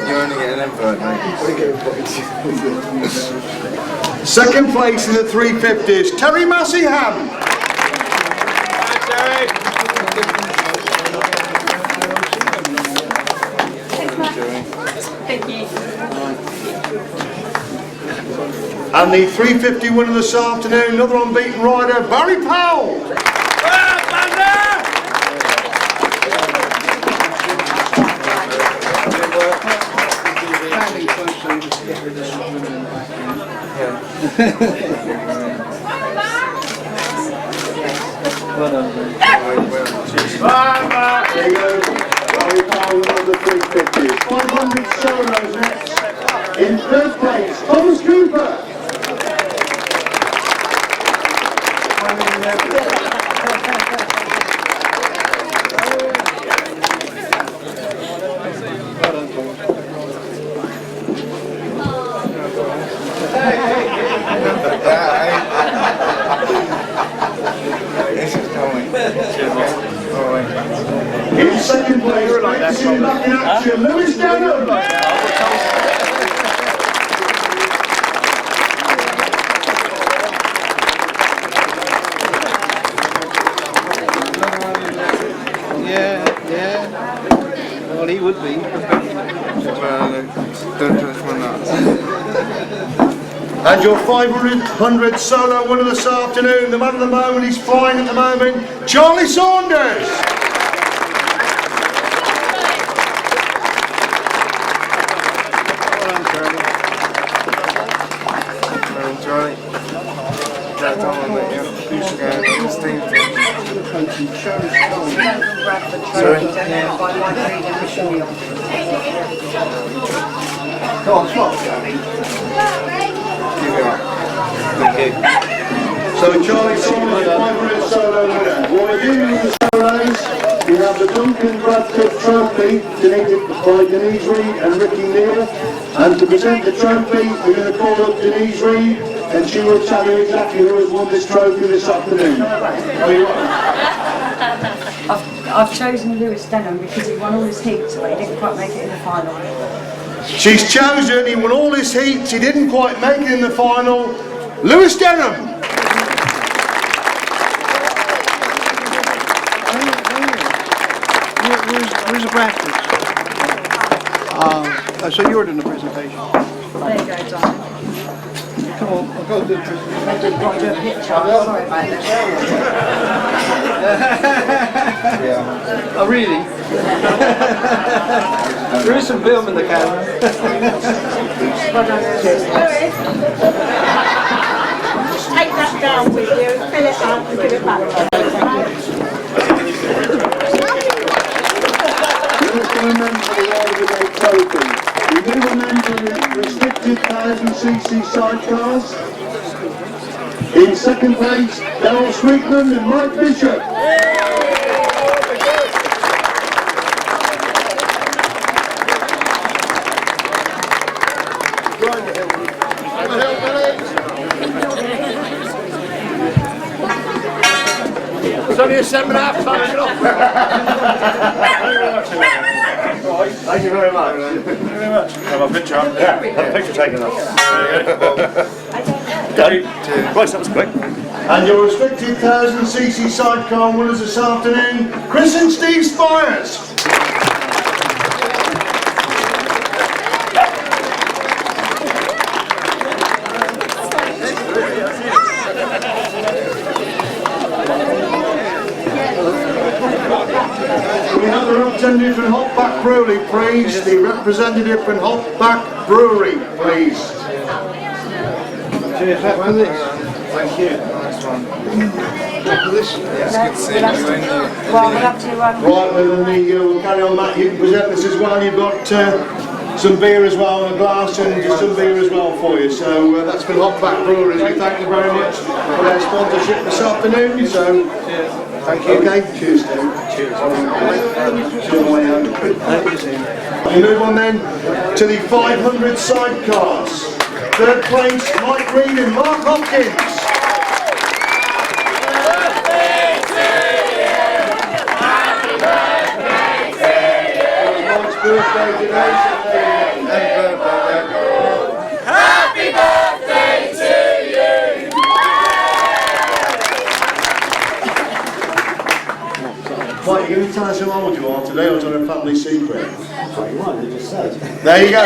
[SPEAKER 3] You're only getting them for it, mate.
[SPEAKER 1] Second place in the 350s, Teri Massingham.
[SPEAKER 4] Thank you.
[SPEAKER 1] And the 350 winner this afternoon, another unbeaten rider, Barry Powell.
[SPEAKER 6] Well done, man.
[SPEAKER 1] There you go. Barry Powell, another 350s. 500 solos next. In third place, Thomas Cooper. In second place, racing back in action, Lewis Denham.
[SPEAKER 6] Yeah. Well, he would be.
[SPEAKER 3] Don't touch my nuts.
[SPEAKER 1] And your 500 solo winner this afternoon, the man of the moment, he's flying at the moment, Charlie Saunders.
[SPEAKER 6] Well done, Charlie.
[SPEAKER 3] Charlie. That's all I'm letting you. Who's going on this team? Sorry?
[SPEAKER 6] Go on, swap, Charlie.
[SPEAKER 3] Give it up. Thank you.
[SPEAKER 1] So Charlie Saunders, 500 solo winner. What we do with the solos, we have the Duncan Bradford Trophy donated by Denise Reed and Ricky Neal. And to present the trophy, we're going to call up Denise Reed and she will tell you exactly who has won this trophy this afternoon.
[SPEAKER 4] I've chosen Lewis Denham because he won all his heats, but he didn't quite make it in the final.
[SPEAKER 1] She's chosen, he won all his heats, he didn't quite make it in the final, Lewis Denham.
[SPEAKER 6] Where's the practice? So you're doing the presentation.
[SPEAKER 4] There you go, John.
[SPEAKER 6] Come on, I'll go do the presentation.
[SPEAKER 4] Got to do a picture. Sorry about that.
[SPEAKER 6] Oh, really? There is some film in the camera.
[SPEAKER 5] Take that down with you, fill it up and give it back.
[SPEAKER 1] We do remember the restricted 1000cc sidecars. In second place, Sweetland and Mike Bishop.
[SPEAKER 7] It's only a 7.5 times it off.
[SPEAKER 1] Thank you very much.
[SPEAKER 7] Have a picture. Yeah, have a picture taken up. There you go. Right, that was quick.
[SPEAKER 1] And your restricted 1000cc sidecar winners this afternoon, Chris and Steve Spiers. We have the representative from Hopback Brewery, please. The representative from Hopback Brewery, please.
[SPEAKER 6] Cheers, for this.
[SPEAKER 3] Thank you. Nice one.
[SPEAKER 6] For this.
[SPEAKER 3] Yeah, it's good to see you.
[SPEAKER 4] Well, we'll have to...
[SPEAKER 1] Right, well, then we'll carry on, Matt. You can present this as well. You've got some beer as well, and a glass and just some beer as well for you. So that's been Hopback Breweries. We thank you very much for their sponsorship this afternoon. So thank you. Okay, cheers. Cheers. We move on then to the 500 sidecars. Third place, Mike Reed and Mark Hopkins. Birthday today, happy birthday to you! Right, you're going to tell us how old you are today, or is it a family secret? What you want, you just said. There you go,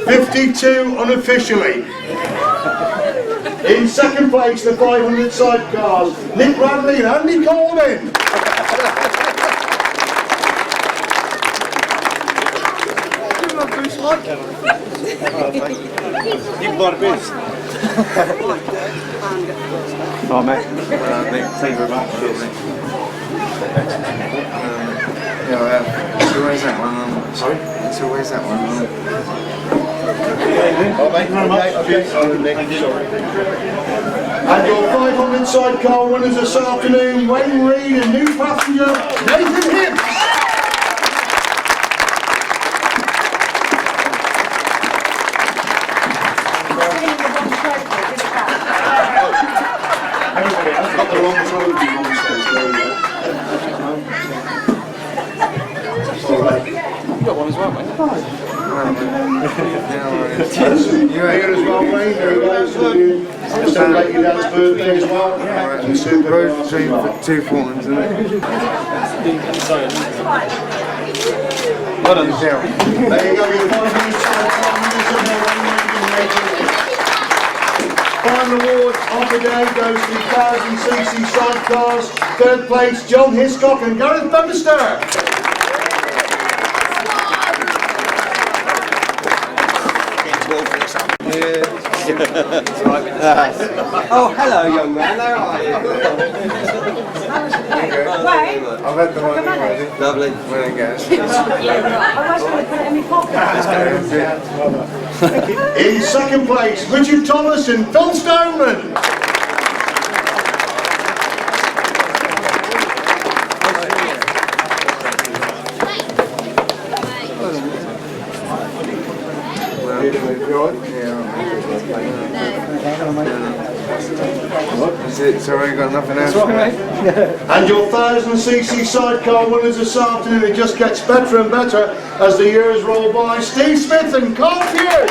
[SPEAKER 1] 52 unofficially. In second place, the 500 sidecars, Nick Radley and Andy Colvin.
[SPEAKER 7] You can buy the beers. Oh mate, thank you very much.
[SPEAKER 3] Yeah, so where's that one?
[SPEAKER 7] Sorry?
[SPEAKER 3] So where's that one?
[SPEAKER 1] Oh mate, very much. Thank you. And your 500 sidecar winners this afternoon, Wayne Reed and new passenger, Nathan Hibbs. Everybody has got the wrong trophy on stage, there you
[SPEAKER 6] You got one as well, mate.
[SPEAKER 1] You're here as well, Wayne. There you go. Just celebrate your dad's birthday as well. And super.
[SPEAKER 3] Both two forms, isn't it?
[SPEAKER 6] Well done.
[SPEAKER 1] There you go. Your 500 final award of the day goes to the 1000cc sidecars. Third place, John Hiscock and Gareth Bannister.
[SPEAKER 6] Oh, hello, young man. How are you?
[SPEAKER 3] I've had the one already.
[SPEAKER 6] Lovely.
[SPEAKER 3] When it goes.
[SPEAKER 1] In second place, Richard Thomas and Phil Stoneman.
[SPEAKER 3] That's it, so we got nothing else.
[SPEAKER 1] And your 1000cc sidecar winners this afternoon, it just gets better and better as the years roll by. Steve Smith and Carl Hughes.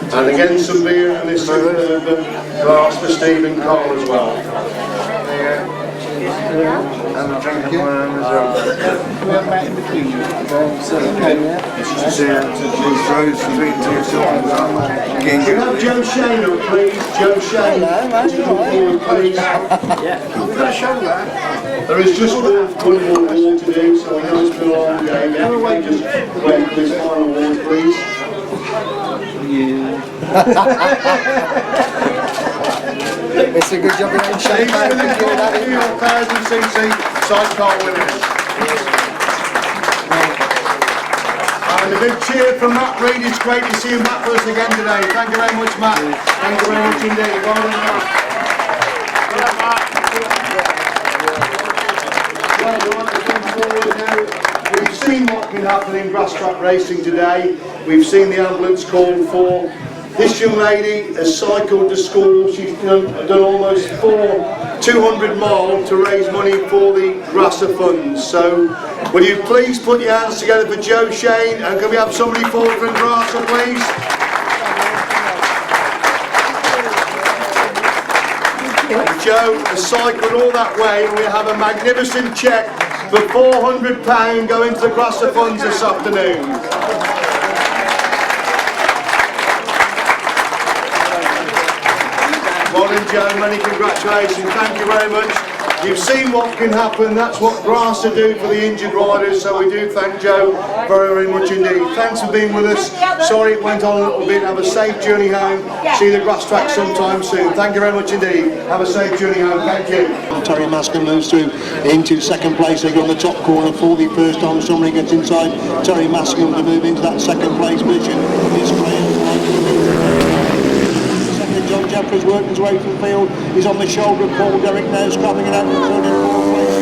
[SPEAKER 1] And again some beer and this glass for Steve and Carl as well.
[SPEAKER 3] And a drink of wine as well.
[SPEAKER 6] We have that in between you.
[SPEAKER 3] These roads between two songs are
[SPEAKER 1] Can you have Joe Shane up please? Joe Shane. Forward, please.
[SPEAKER 6] We're going to show that.
[SPEAKER 1] There is just one more award to do, so I know it's been a long day. Everyone just wait for this final award please.
[SPEAKER 3] It's a good job in champagne.
[SPEAKER 1] 1000cc sidecar winners. And a big cheer from Matt Reed. It's great to see him back for us again today. Thank you very much, Matt. Thank you very much indeed. Well done, Matt. We've seen what's been happening in Grasstrack racing today. We've seen the ambulance called for. This young lady has cycled to school. She's done almost 200 miles to raise money for the Grasser funds. So will you please put your hands together for Joe Shane, and can we have somebody forward from Grasser please? And Joe has cycled all that way, and we have a magnificent cheque for £400 going to the Grasser funds this afternoon. Well done, Joe, many congratulations, thank you very much.
[SPEAKER 7] You've seen what can happen. That's what grass to do for the injured riders. So we do thank Joe very, very much indeed. Thanks for being with us. Sorry it went on a little bit. Have a safe journey home. See the Grasstrack sometime soon. Thank you very much indeed. Have a safe journey home. Thank you.
[SPEAKER 1] Teri Massingham moves through into second place. They go on the top corner for the first time. Somebody gets inside Teri Massingham to move into that second place position. It's John Jefferies working his way through the field. He's on the shoulder of Paul. Derrick now scrapping it out for third and fourth place.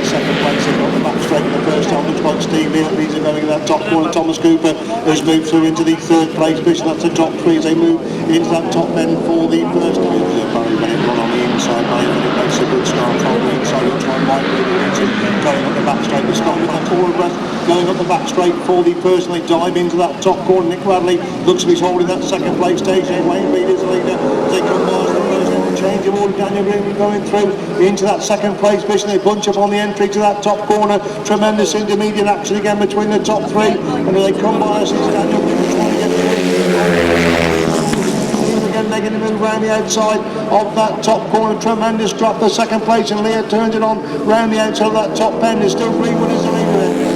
[SPEAKER 1] Second place, they've got the back straight for the first time. Looks like Steve Leigh are going in that top corner. Thomas Cooper has moved through into the third place position. That's the top three as they move into that top end for the first time. Barry Bennett run on the inside. Barry Bennett makes a good start from the inside. He'll try and right really into going up the back straight. The Scott with that forward breath going up the back straight for the person. They dive into that top corner. Nick Radley looks to be holding that second place station. Wayne Reid is the leader as they come past the first change of order. Daniel Green going through into that second place position. They bunch up on the entry to that top corner. Tremendous intermediate action again between the top three, and they come by us. It's Daniel Green trying to get through. Again, they're going to move around the outside of that top corner. Tremendous drop for second place, and Leigh turns it on round the outside of that top end. There's still Greenwood as the leader there.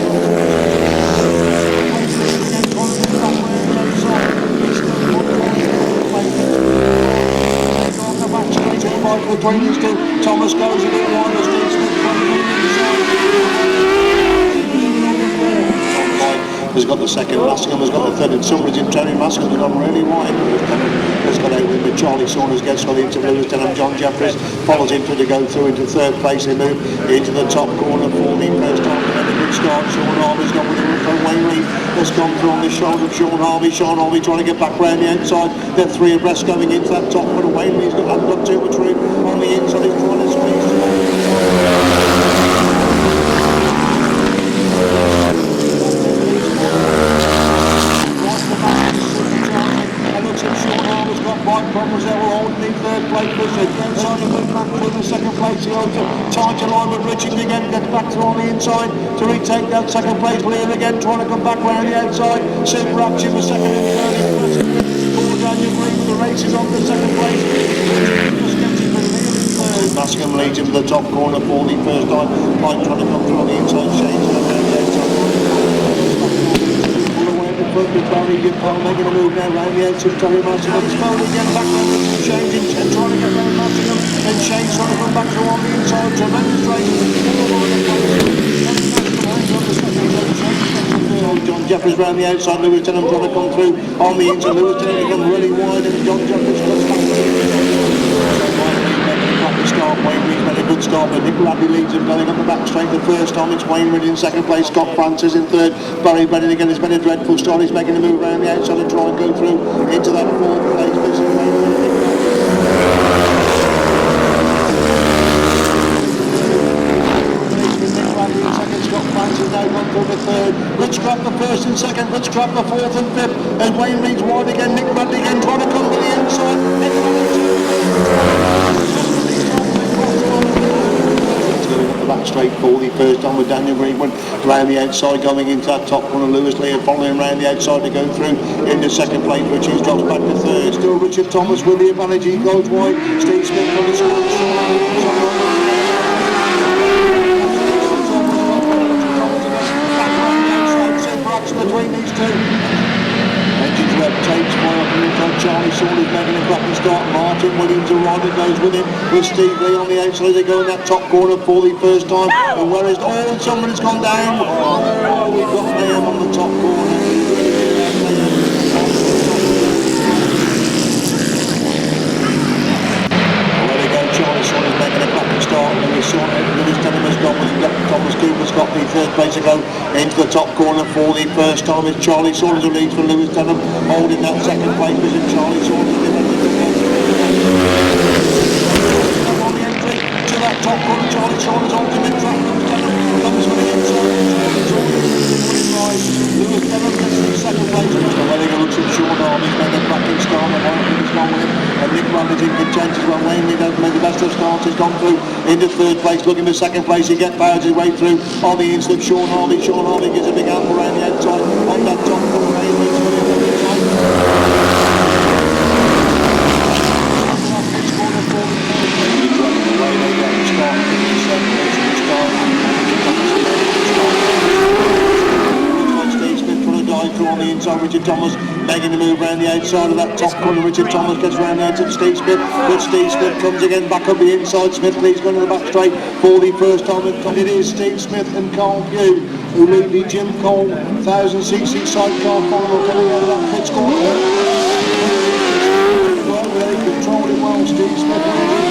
[SPEAKER 1] Between these two, Thomas goes a bit wide as Steve Smith has got the second, Massingham has got the third, and somebody's in Teri Massingham has gone really wide. Has got out with Charlie Saunders, gets on into Lewis Denham. John Jefferies follows him to go through into third place. They move into the top corner for the first time. A good start. Sean Harvey's got with it from Wayne Reid. Has gone through on the shoulder of Sean Harvey. Sean Harvey trying to get back round the outside. They're three abreast going into that top corner. Wayne Reid's hasn't got too much room on the inside. He's trying to squeeze. Problems there will hold the third place position. Trying to move back through the second place. He holds a tighter line with Richard again. Gets back through on the inside to retake that second place. Leigh again trying to come back round the outside. Super action for second and third. For Daniel Green with the races on the second place. Massingham leads him to the top corner for the first time. Mike trying to come through on the inside. Shane's on the outside. Barry Powell making a move now round the edge of Teri Massingham. Powell again back round the change and trying to get round Massingham, and Shane's trying to come back through on the inside. Tremendous race. John Jefferies round the outside. Lewis Denham trying to come through on the inside. Lewis Denham become really wide, and John Jefferies comes back start. Wayne Reid's made a good start, but Nick Radley leads him going up the back straight the first time. It's Wayne Reid in second place, Scott Francis in third, Barry Bennett again. It's been a dreadful start. He's making a move around the outside and try and go through into that fourth place position. Scott Francis now gone through the third. Rich Crab the first and second, Rich Crab the fourth and fifth, and Wayne Reid's wide again. Nick Radley again trying to come to the inside. Back straight for the first time with Daniel Green went round the outside going into that top corner. Lewis Leigh following round the outside to go through into second place, which he's dropped back to third. Still Richard Thomas with the advantage. He goes wide. Steve Smith from the score. Between these two. Engines rep takes one up in front. Charlie Saunders making a cracking start. Martin Williams, a rider, goes with him. With Steve Leigh on the outside. They go in that top corner for the first time. And where is... Oh, somebody's gone down. Oh, we've got Liam on the top corner. There they go. Charlie Saunders making a cracking start. Lewis Denham has got with Thomas Cooper's got the third place to go into the top corner for the first time. It's Charlie Saunders who leads for Lewis Denham, holding that second place position. Charlie Saunders on the entry to that top corner. Charlie Saunders ultimate track. Lewis Denham comes from the inside. Lewis Denham gets the second place. Mr. Wellinger looks at Sean Harvey's made a cracking start. And Hopkins gone with him. And Nick Radley's in good chances when Wayne Reid has made the best of starts. He's gone through into third place, looking for second place. He gets powers his way through on the inside of Sean Harvey. Sean Harvey gives a big ample around the outside on that top corner. on the inside. Richard Thomas making the move around the outside of that top corner. Richard Thomas gets around there to Steve Smith, but Steve Smith comes again back up the inside. Smith leads going to the back straight for the first time. It is Steve Smith and Carvielle who lead the Jim Cole 1000cc sidecar final coming out of that pit score. Well, they controlled it well. Steve Smith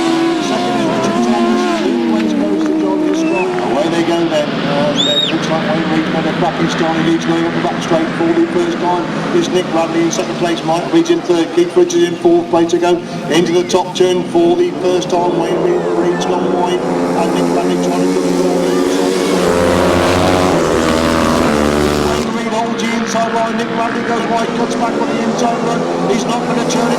[SPEAKER 1] second is Richard Thomas. Third place goes to John Hiscott. Away they go then. Looks like Wayne Reed had a cracking start. He leads going up the back straight for the first time. Is Nick Radley in second place. Mike Reed's in third. Keith Richards in fourth place to go into the top turn for the first time. Wayne Reed's gone wide and Nick Radley trying to come forward. Holds the inside line, Nick Radley goes wide, cuts back on the inside run. He's not going to turn it